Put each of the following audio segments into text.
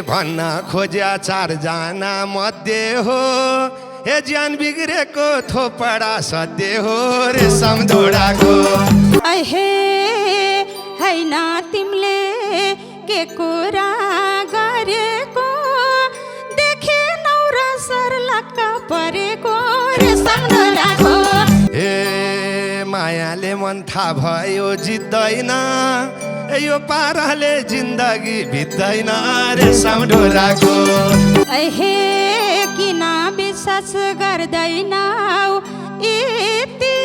भन्न खोज्या चारजना मध्ये हो हे ज्यान बिग्रेको थोपडा सत्य हो रे समझोडाको हे हैन तिमीले के कुरा गरेको देखेनौ र सर्लक्क परेको रे समझोडाको हे मायाले मन थाहा भयो जित्दैन यो पाराले जिन्दगी बित्दैन रे समझोडाको हे किन विश्वास गर्दैनौ यति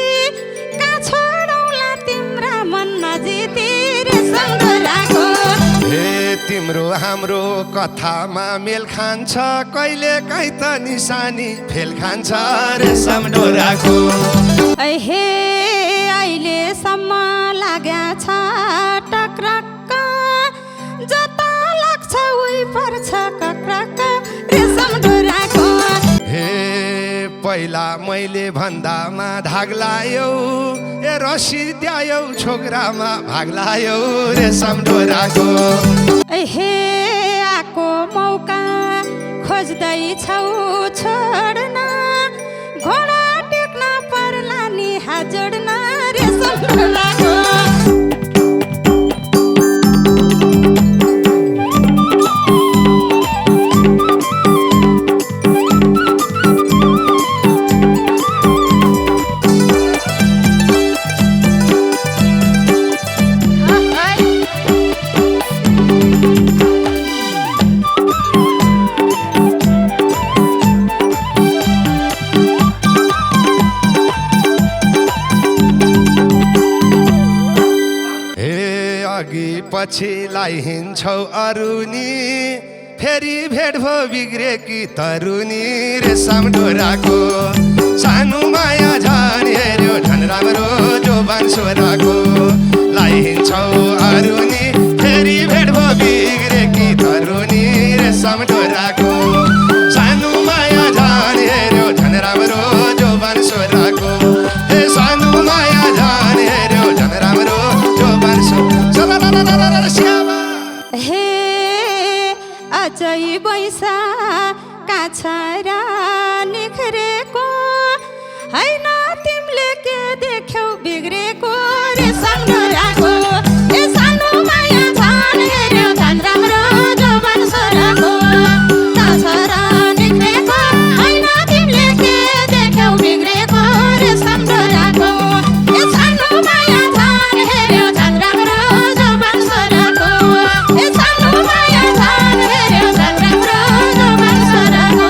का छोडौला तिम्रा मन नजिती रे समझोडाको हे तिम्रो हाम्रो कथामा मेल खान्छ कहिले काहीँ त निशानी फेल खान्छ रे समझोडाको हे अहिलेसम्म लाग्या छ टक्रक्क जता लाग्छ उही पर्छ कक्रक्क रे समझोडाको हे पहिला मैले भन्दामा धाग लायौ ए रसी द्यायौ छोकरामा भाग लायौ रे समझोडाको हे आको मौका खोज्दैछौ छोड्न घोडा टेक्न पर्ला नि हात जोड्न रे समझोडाको पछिलाई हिँड्छौ अरुनी फेरि भेट भो बिग्रेकी तरुनी रे समझोडाको सानो माया झन् हेऱ्यो झन् राम्रो जोबान छोराको लाई हिँड्छौ अरुनी फेरि भेट भो बिग्रेकी तरुनी रे समझोडाको सानो माया झन् हेऱ्यो झन् राम्रो जोबान छोराको हे सानो माया झन् हेऱ्यो झन् राम्रो जोबान हे अझै बैसा काछरा निखरेको हैन तिमीले के देख्यौ बिग्रेको रे समझोडाको ए सानो माया झन् हेऱ्यो झन् राम्रो जोबान छोराको काछरा निखरेको हैन तिमीले के देख्यौ बिग्रेको रे समझोडाको ए सानो माया झन् हेऱ्यो झन् राम्रो जोबान छोराको ए सानो माया झन् हेऱ्यो झन् राम्रो जोबान छोराको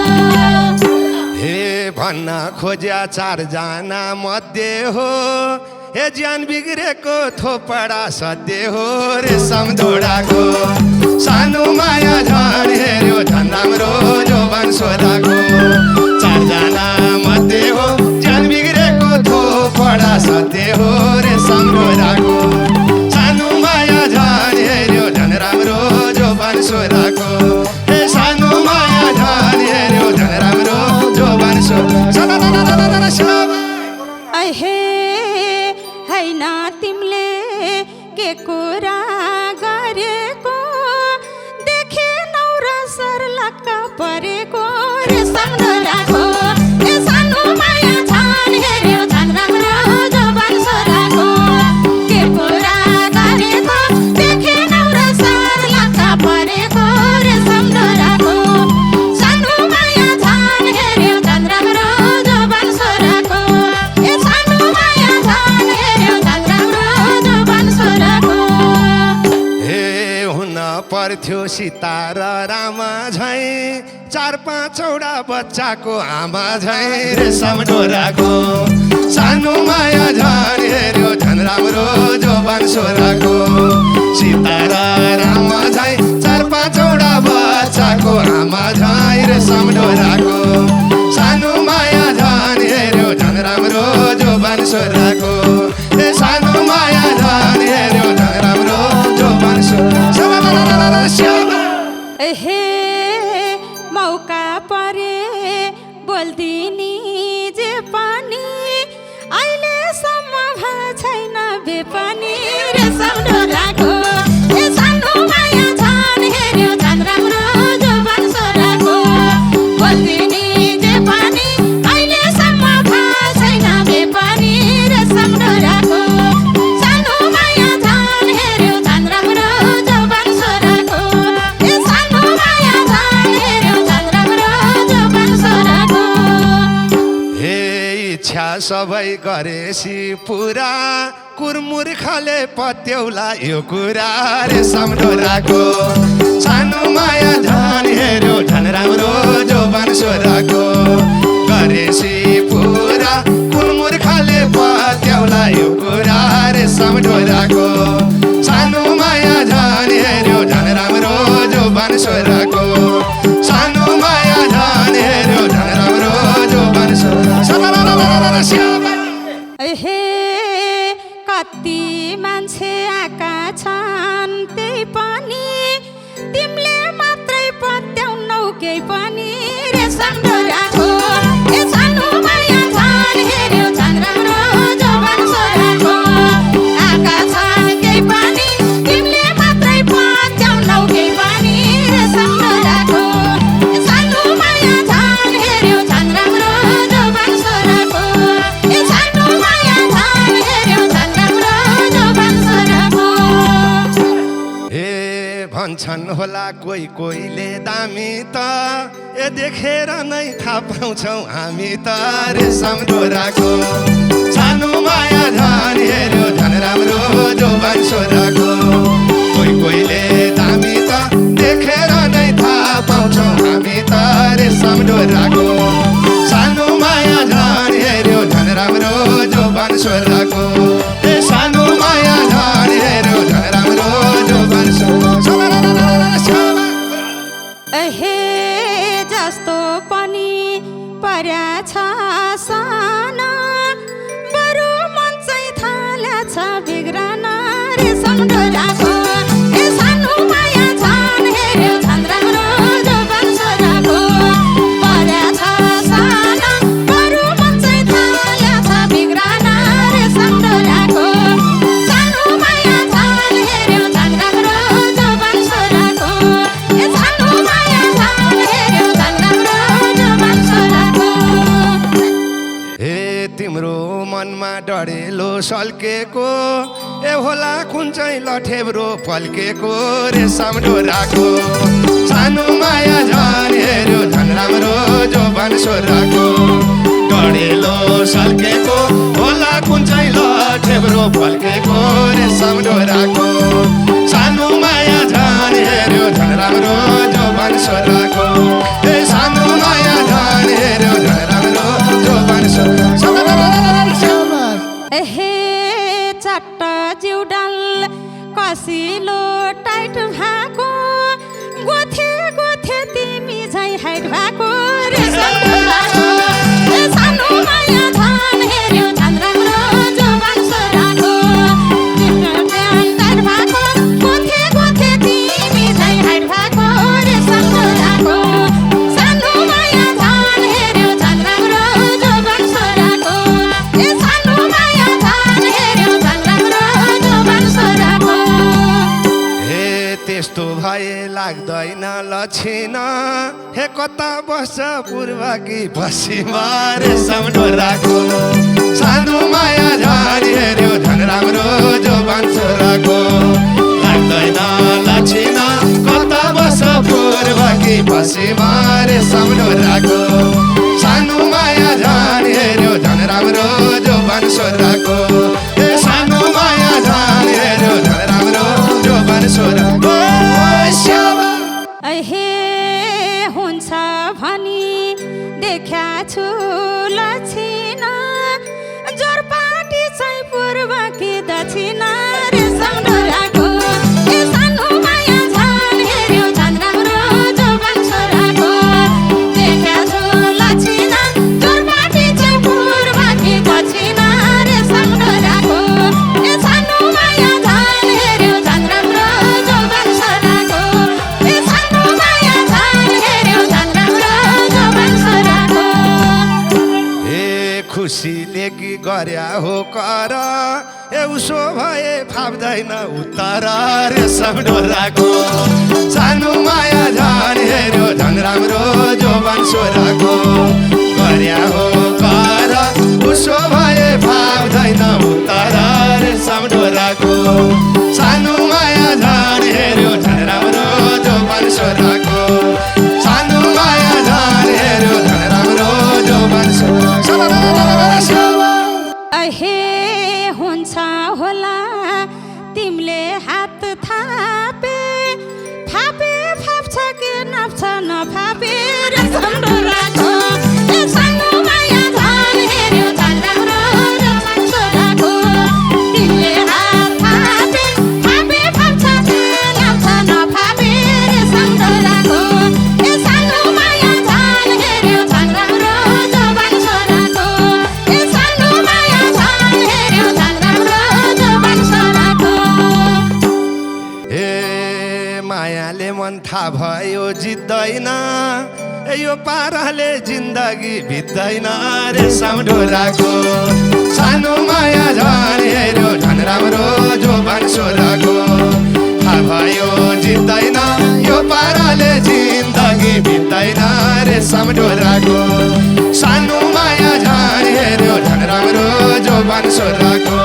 हे भन्न खोज्या चारजना मध्ये हो हे ज्यान बिग्रेको थोपडा सत्य हो रे समझोडाको सानो माया झन् हेऱ्यो झन् राम्रो जोबान छोराको चारजना मध्ये हो ज्यान बिग्रेको थोपडा सत्य हो रे समझोडाको सानो माया झन् हेऱ्यो झन् राम्रो जोबान छोराको हे सानो माया झन् हेऱ्यो झन् राम्रो जोबान छोरा हे हैन तिमीले के कुरा गरेको देखेनौ र सर्लक्क परेको रे समझोडाको ए सानो माया झन् हेऱ्यो झन् राम्रो जोबान छोराको के कुरा गरेको देखेनौ र सर्लक्क परेको रे समझोडाको सानो माया झन् हेऱ्यो झन् राम्रो जोबान छोराको ए सानो माया झन् हेऱ्यो झन् राम्रो जोबान छोराको हे हुन पर्थ्यो सीता र रामा झै चार पाँचवटा बच्चाको आमा झै रे समझोडाको सानो माया झन् हेऱ्यो झन् राम्रो जोबान छोराको सीता र रामा झै चार पाँचवटा बच्चाको आमा झै रे समझोडाको सानो माया झन् हेऱ्यो झन् राम्रो जोबान छोराको हे सानो माया झन् हेऱ्यो झन् राम्रो जोबान छोरा हे मौका परे बोल्दिनी जे पनि अहिलेसम्म भएको छैन बेपनी रे समझोडाको ए सानो माया झन् हेऱ्यो झन् राम्रो सबै गरेसी पुरा कुरमुर खाले पत्याउला यो कुरा रे सम्डोराको सानो माया झन हेऱ्यो झन राम्रो जोबान छोराको गरेसी पुरा कुरमुर खाले पत्याउला यो कुरा रे सम्डोराको सानो माया झन हेऱ्यो झन राम्रो जोबान छोराको सानो माया झन हेऱ्यो झन राम्रो जोबान छोरा हे कति मान्छे आएका छन् त्यही पनि तिमीले मात्रै पत्याउनौ केही पनि रे सम्डोराको ए सानो माया झन् हेऱ्यो झन् राम्रो जोबान छोराको आएका छन् केही पनि तिमीले मात्रै पत्याउनौ केही पनि रे सम्डोराको ए सानो माया झन् हेऱ्यो झन् राम्रो जोबान छोराको ए सानो माया झन् हेऱ्यो झन् राम्रो जोबान छोराको ए भन्छन् होला कोही कोहीले दामी त ए देखेर नै थाहा पाउँछौ हामी त रे सम्डोराको सानो माया झन हेऱ्यो झन राम्रो जोबान छोराको कोही कोहीले दामी त देखेर नै थाहा पाउँछौ हामी त रे सम्डोराको सानो माया झन हेऱ्यो झन राम्रो जोबान छोराको ए सानो माया झन हेऱ्यो झन राम्रो जोबान छोरा हे जस्तो पनि पर्या छ साना बरु मन चाहिँ थालेछ बिग्रन रे सम्डोराको ए सानो माया झन् हेऱ्यो झन् राम्रो जोबान छोराको पर्या छ साना बरु मन चाहिँ थालेछ बिग्रन रे सम्डोराको सानो माया झन् हेऱ्यो झन् राम्रो जोबान छोराको ए सानो माया झन् हेऱ्यो झन् राम्रो जोबान छोराको ए तिम्रो मनमा डढेलो सल्केको ए होला कुन चाहिँ लठेब्रो पल्केको रे सम्डोराको सानो माया झन हेऱ्यो झन राम्रो जोबान छोराको डढेलो सल्केको होला कुन चाहिँ लठेब्रो पल्केको रे सम्डोराको सानो माया झन हेऱ्यो झन राम्रो जोबान छोराको ए सानो माया झन हेऱ्यो झन राम्रो जोबान छोरा हे चट्ट जिउडाल कसिलो टाइट भएको गोथे गोथे तिमी झै हाइट भएको रे सम्डोराको ए सानो माया झन् हेऱ्यो झन् राम्रो जोबान छोराको तिम्रो ध्यान टाइट भएको गोथे गोथे तिमी झै हाइट भएको रे सम्डोराको सानो माया झन् हेऱ्यो झन् राम्रो जोबान छोराको ए सानो माया झन् हेऱ्यो झन् राम्रो जोबान छोराको हे त्यस्तो भए लाग्दैन लक्षिण हे कता बस्छ पूर्व कि पश्चिम रे सम्डोराको सानो माया झन हेऱ्यो झन राम्रो जोबान छोराको लाग्दैन लक्षिण कता बस्छ पूर्व कि पश्चिम रे सम्डोराको सानो माया झन हेऱ्यो झन राम्रो जोबान छोराको ए सानो माया झन हेऱ्यो झन राम्रो जोबान छोराको हे हुन्छ भनी देख्या छु लक्षिण जोरपाटी चाहिँ पूर्व कि दक्षिण रे सम्डोराको ए सानो माया झन् हेऱ्यो झन् राम्रो जोबान छोराको देख्या छु लक्षिण जोरपाटी चाहिँ पूर्व कि दक्षिण रे सम्डोराको ए सानो माया झन् हेऱ्यो झन् राम्रो जोबान छोराको ए सानो माया झन् हेऱ्यो झन् राम्रो जोबान छोराको ए खुसीले कि गर्या हो कर ए उसो भए फाप्दैन उत्तर रे सम्डोराको सानो माया झन हेऱ्यो झन राम्रो जोबान छोराको गर्या हो कर उसो भए फाप्दैन उत्तर रे सम्डोराको सानो माया झन हेऱ्यो झन राम्रो जोबान छोराको सानो माया झन हेऱ्यो झन राम्रो जोबान छोरा जित्दैन यो पाराले जिन्दगी बित्दैन रेशम ढोराको सानो माया झन् हेऱ्यो झन् राम्रो जोबान छोराको थाहा भयो जित्दैन यो पाराले जिन्दगी बित्दैन रेशम ढोराको सानो माया झन् हेऱ्यो झन् राम्रो जोबान छोराको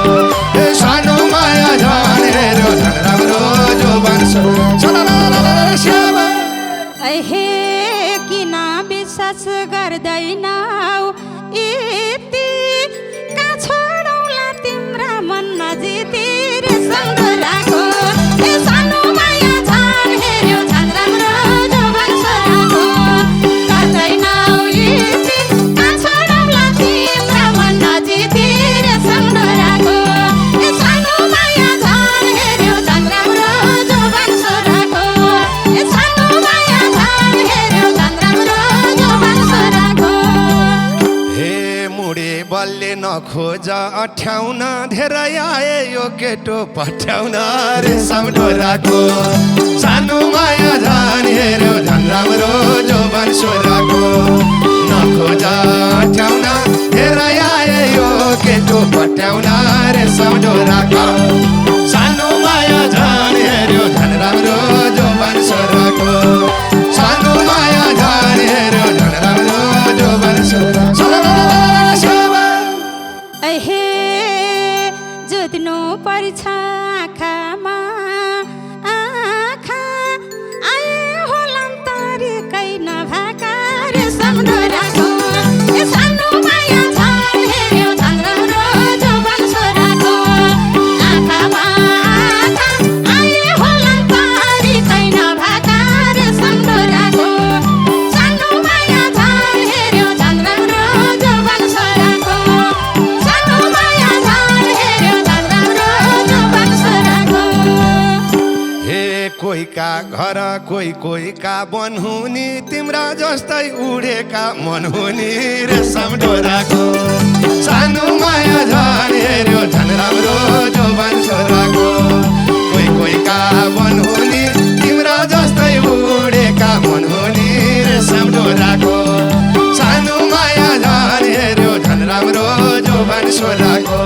सानो माया झन् हेऱ्यो झन् राम्रो जोबान छोरा हे किन विश्वास गर्दैनौ यति कहाँ छोडौँला तिम्रा मन नजिती रेशम ढोराको सानो माया झन् हेऱ्यो झन् राम्रो जोबान छोराको गर्दैनौ यति कहाँ छोडौँला तिम्रा मन नजिती रेशम ढोराको सानो माया झन् हेऱ्यो झन् राम्रो जोबान छोराको सानो माया झन् हेऱ्यो झन् राम्रो जोबान छोराको हे मुडे बलले नखोज अठ्याउन धेरै आए यो केटो पठ्याउन रेशम ढोराको सानो माया झन् हेऱ्यो झन् राम्रो जोबान छोराको नखोज अठ्याउन धेरै आए यो केटो पठ्याउन रेशम ढोराको सानो माया झन् हेऱ्यो झन् राम्रो जोबान छोराको सानो माया झन् हेऱ्यो झन् राम्रो जोबान छोरा हे जुत्नु पर्छ आँखामा आँखा आए होला तरिकै नभएका रेशम ढोराको सानो माया झन् हेऱ्यो झन् राम्रो जोबान छोराको आँखामा आँखा आए होला तरिकै नभएका रेशम ढोराको सानो माया झन् हेऱ्यो झन् राम्रो जोबान छोराको सानो माया झन् हेऱ्यो झन् राम्रो जोबान छोराको हे कोहीका घर कोहीका वन हुने तिम्रा जस्तै उडेका मन हुने रेशम ढोराको सानो माया झन् हेऱ्यो झन् राम्रो जोबान छोराको कोहीका वन हुने तिम्रा जस्तै उडेका मन हुने रेशम ढोराको सानो माया झन् हेऱ्यो झन् राम्रो जोबान छोराको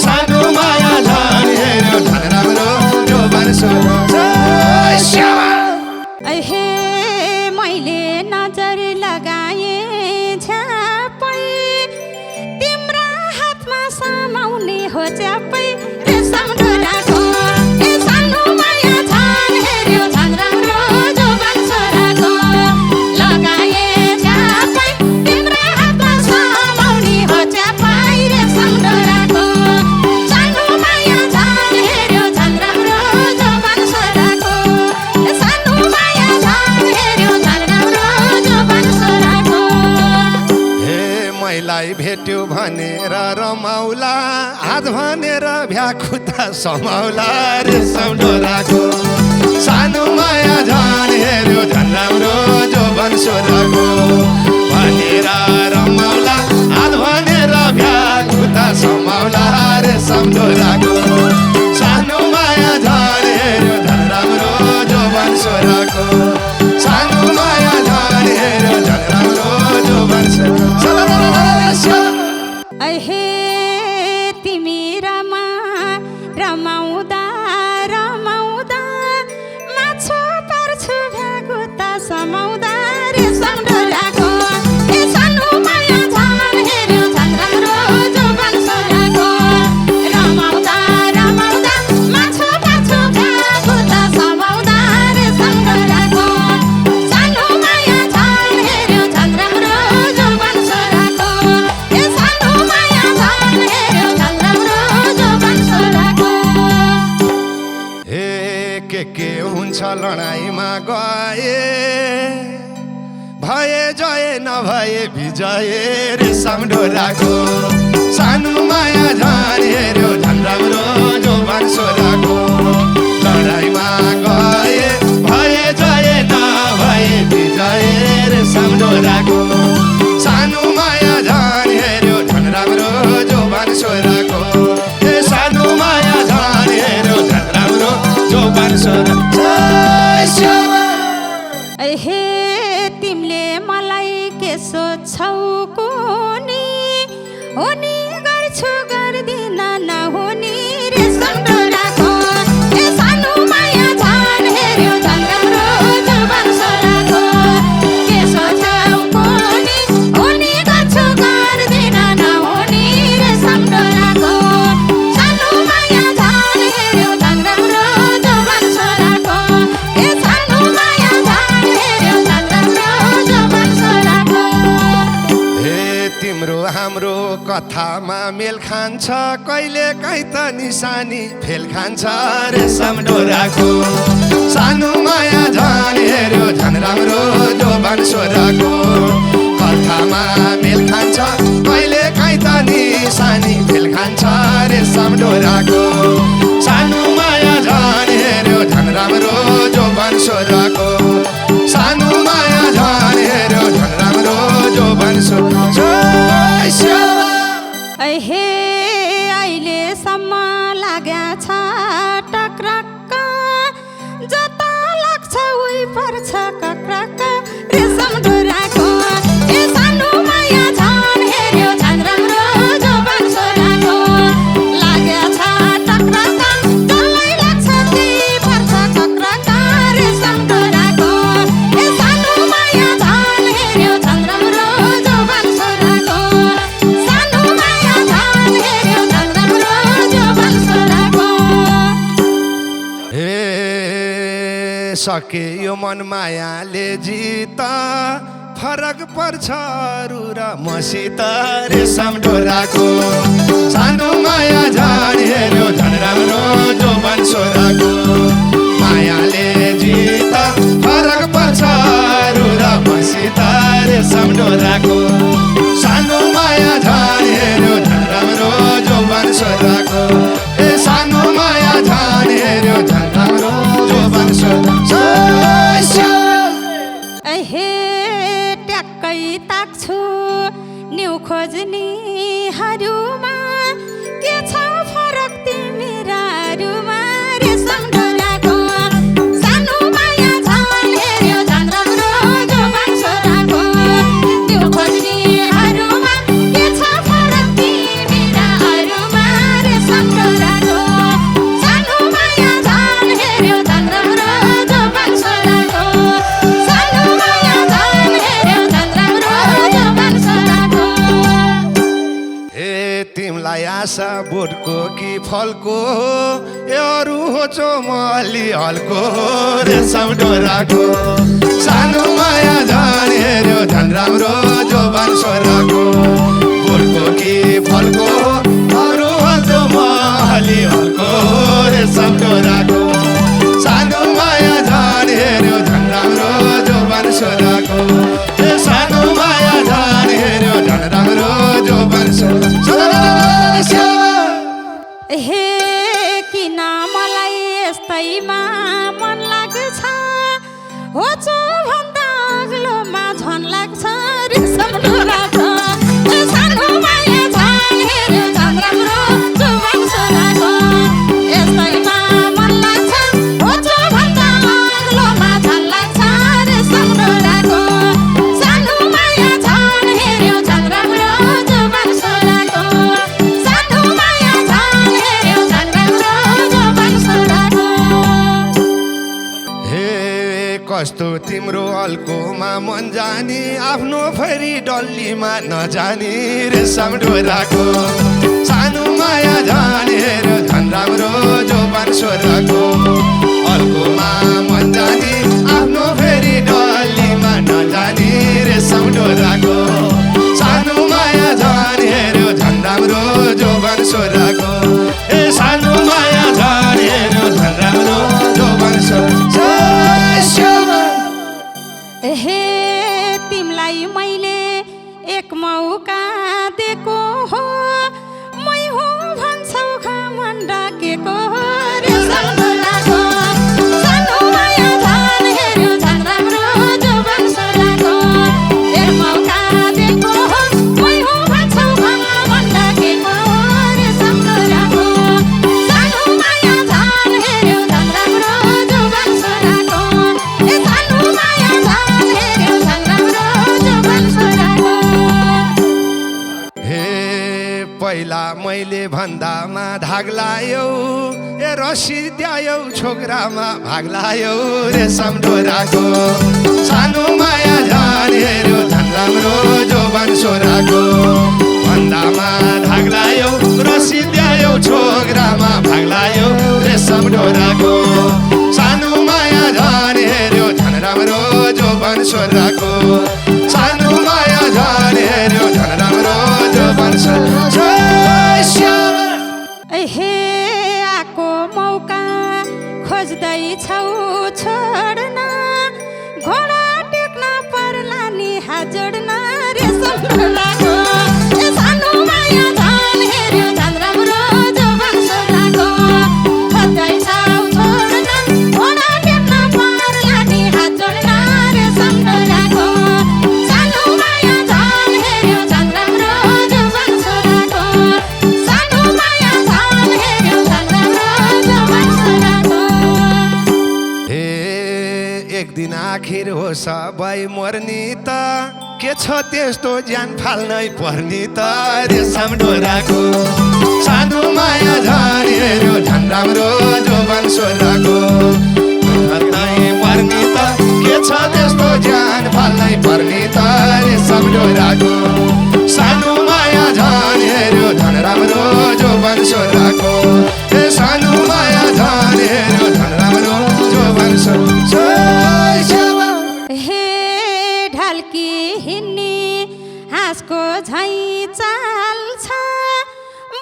सानो माया झन् हेऱ्यो झन् राम्रो जोबान छोरा हे मैले नजर लगाएँ झ्यापै तिम्रा हातमा समाउने हो च्यापै रेशम ढोराको सानो माया झन् हेऱ्यो झन् राम्रो जोबान छोराको लगाएँ झ्यापै तिम्रा हातमा समाउने हो च्यापै रेशम ढोराको सानो माया झन् हेऱ्यो झन् राम्रो जोबान छोराको सानो माया झन् हेऱ्यो झन् राम्रो जोबान छोराको हे मैलाई भेट्यो भनेर रमाउला हात भनेर भ्याखुता समाउला रेशम ढोराको सानो माया झन् हेऱ्यो झन् राम्रो जोबान छोराको भनेर रमाउला हात भनेर भ्याखुता समाउला रेशम ढोराको सानो माया झन् हेऱ्यो झन् राम्रो जोबान छोराको सानो माया झन् हेऱ्यो झन् राम्रो जोबान छोरा हे तिमी रमाउँदा माछो पर्छु भ्यागुता समाउँदा रेशम ढोराको सानो माया झन् हेऱ्यो झन् राम्रो जोबान छोराको रमाउँदा माछो पर्छु भ्यागुता समाउँदा रेशम ढोराको सानो माया झन् हेऱ्यो झन् राम्रो जोबान छोराको सानो माया झन् हेऱ्यो झन् राम्रो जोबान छोराको हे के हुन्छ लडाइँमा गए भए जय नभए विजय रेशम ढोराको सानो माया झन् हेऱ्यो झन् राम्रो जोबान छोराको लडाइँमा गए भए जय नभए विजय रेशम ढोराको सानो माया झन् हेऱ्यो झन् राम्रो जोबान छोराको सानो माया झन् हेऱ्यो झन् राम्रो जोबान छोरा हे तिमीले मलाई के सोध्छौ कुनी हुने गर्छु गर्दिन नहुने रेशम डोराको ए सानो माया झन् हेर्यो झन् राम्रो जुबान सोराको के सोध्छौ कुनी हुने गर्छु गर्दिन नहुने रेशम डोराको सानो माया झन् हेर्यो झन् राम्रो जुबान सोराको ए सानो माया झन् हेर्यो झन् राम्रो जुबान सोराको हे तिम्रो हाम्रो कथामा मेल खान्छ कहिले काहीँ त निशानी फेल खान्छ रेशम डोराको सानो माया झन् हेर्यो झन् राम्रो जोबान छोराको कथामा मेल खान्छ कहिले काहीँ त निशानी फेल खान्छ रेशम डोराको सानो माया झन् हेर्यो झन् राम्रो जोबान छोराको सानो माया झन् हेर्यो झन् राम्रो जोबान छोराको हे अहिलेसम्म लाग्या छ टक्रक्क जता लाग्छ उही पर्छ कक्रक्क रेशम डोराको ए सानो माया झन् हेर्यो झन् राम्रो जोबान छोराको लाग्या छ टक्रक्क जसलाई लाग्छ त्यही पर्छ कक्रक्क रेशम डोराको ए सानो माया झन् हेर्यो झन् राम्रो जोबान छोराको सानो माया झन् हेर्यो झन् राम्रो जोबान छोराको हे सके यो मन मायाले जित फरक पर्छ अरू र मसित रेशम डोराको सानो माया झन् हेर्यो झन् राम्रो जोबान छोराको मायाले जित फरक पर्छ अरू र मसित रेशम डोराको सानो माया झन् हेर्यो झन् राम्रो जोबान छोराको ए सानो माया झन् हेर्यो झन् राम्रो जोबान छोराको हे ट्याक्कै ताक्छु न्यु खोज्नेहरूमा के छ फरक तिमीहरूमा रेशम डोराको सानो माया झन् हेर्यो झन् राम्रो जोबान छोराको न्यु खोज्नेहरूमा के छ फरक तिमीहरूमा रेशम डोराको सानो माया झन् हेर्यो झन् राम्रो जोबान छोराको सानो माया झन् हेर्यो झन् राम्रो जोबान छोराको हे तिमलाई आशा बोटको कि फलको ए अरू हो चोमली हलको रेशम डोराको सानो माया झन् हेर्यो झन् राम्रो जोबान छोराको बोटको कि फलको अरू हो चोमली हलको रेशम डोराको सानो माया झन् हेर्यो झन् राम्रो जोबान छोराको ए सानो माया झन् हेर्यो झन् राम्रो जोबान छोराको हे किन मलाई यस्तैमा मन लाग्छ होचो भन्दा अग्लोमा झन् लाग्छ रेशम डोराको ए सानो माया झन् हेर्यो झन् राम्रो जोबान छोराको यस्तैमा मन लाग्छ होचो भन्दा अग्लोमा झन् लाग्छ रेशम डोराको सानो माया झन् हेर्यो झन् राम्रो जोबान छोराको सानो माया झन् हेर्यो झन् राम्रो जोबान छोराको हे कस्तो तिम्रो अल्कोमा मन जानी आफ्नो फेरि डल्लीमा नजानी रेशम डोराको सानो माया झन् हेर्यो झन् राम्रो जोबान छोराको अल्कोमा मन जानी आफ्नो फेरि डल्लीमा नजानी रेशम डोराको सानो माया झन् हेर्यो झन् राम्रो जोबान छोराको ए सानो माया झन् हेर्यो झन् राम्रो जोबान छोराको हे तिमीलाई मैले एक मौका दिएको हो मै हो भन्छौ घमण्ड डाकेको हो रेशम डोराको सानो माया झन् हेर्यो झन् राम्रो जोबान छोराको एक मौका दिएको हो मै हो भन्छौ घमण्ड डाकेको हो रेशम डोराको सानो माया झन् हेर्यो झन् राम्रो जोबान छोराको ए सानो माया झन् पहिला मैले भन्दामा धाग लायौ ए रसी द्यायौ छोक्रामा भाग लायौ रेशम डोराको सानो माया झन् हेऱ्यो झन् राम्रो जोबन छोराको भन्दामा धाग लायौ रसी द्यायौ छोक्रामा भाग लायौ रेशम डोराको सानो माया झन् हेऱ्यो झन् राम्रो जोबन छोराको सानो माया झन् हेऱ्यो झन् राम्रो जोबन छोराको हे आको मौका खोज्दैछौ छोड्न घोडा टेक्न पर्ला नि हात जोड्न रेशम डोराको ए सानो माया झन् हेऱ्यो झन् राम्रो जोबन छोराको खोज्दैछौ छोड्न घोडा टेक्न पर्ला नि हात जोड्न रेशम डोराको सानो माया झन् हेऱ्यो झन् राम्रो जोबन छोराको सानो माया झन् हेऱ्यो झन् राम्रो जोबन छोराको ए एक दिन आखिर हो सबै मर्नी त के छ त्यस्तो ज्यान फाल्नै पर्नी त रेशम डोराको सानो माया झन् हेऱ्यो झन् राम्रो जोबन छोराको पर्नी त के छ त्यस्तो ज्यान फाल्नै पर्नी त रेशम डोराको सानो माया झन् हेऱ्यो झन् राम्रो जोबन छोराको ए सानो माया झन् हेऱ्यो झन् राम्रो जोबन छोराको हे ढल्की हिँड्ने हाँसको झैँ चाल्छ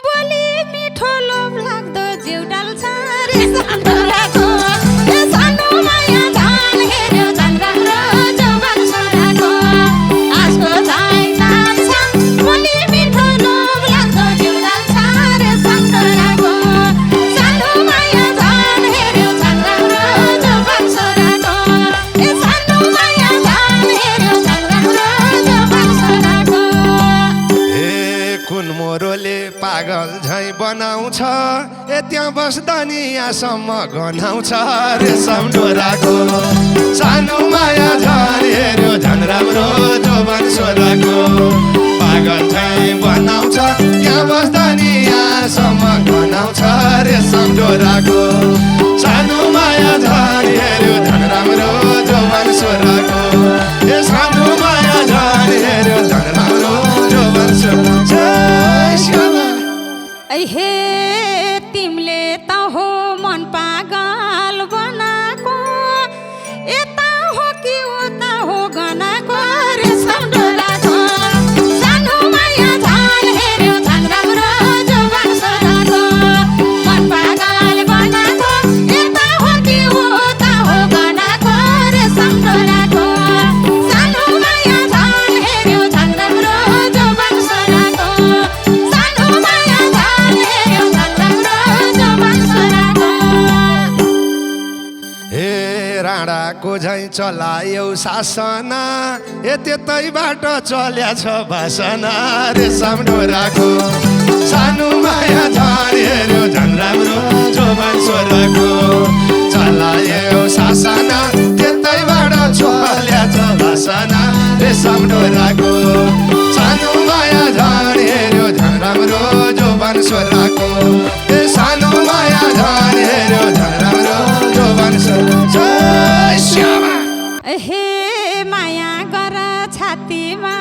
बोली मिठो लोभ लाग्दो जिउ डाल्छ रेशम डोराको ए सानो माया झन् हेऱ्यो झन् राम्रो जोबन छोराको हाँसको झैँ चाल्छ बोली मिठो लोभ लाग्दो जिउ डाल्छ रेशम डोराको सानो माया झन् हेऱ्यो झन् राम्रो जोबन छोराको ए सानो माया झन् हेऱ्यो झन् राम्रो जोबन छोराको ए कुन मोरोले पागल झै बनाउँछ ए त्यहाँ बस्दा नि यहाँसम्म गनाउँछ रेशम डोराको सानो माया झन् हेऱ्यो झन् राम्रो जोबन छोराको पागल झै बनाउँछ त्यहाँ बस्दा नि यहाँसम्म गनाउँछ रेशम डोराको सानो माया झन् हेऱ्यो झन् राम्रो जोबन छोराको ए सानो माया झन् हेऱ्यो झन् राम्रो जोबन छोराको हे तिमीले त हो मन पागल बनाएको यता हो कि उता हो गनाएको रेशम डोराको सानो माया झन् हेऱ्यो झन् राम्रो जोबन छोराको मन पागल बनाएको यता हो कि उता हो गनाएको रेशम डोराको सानो माया झन् हेऱ्यो झन् राम्रो जोबन छोराको सानो माया झन् हेऱ्यो झन् राम्रो जोबन छोराको हे राणाको झै चलायौ सासना ए त्यतैबाट चल्या छ भाषना रेशम डोराको सानो माया झन् हेऱ्यो झन् राम्रो जोबन छोराको चलायौ सासना त्यतैबाट चल्या छ भाषना रेशम डोराको सानो माया झन् हेऱ्यो झन् राम्रो जोबन छोराको ए सानो माया झन् हेऱ्यो झन् राम्रो जोबन छोराको हे माया गर छातीमा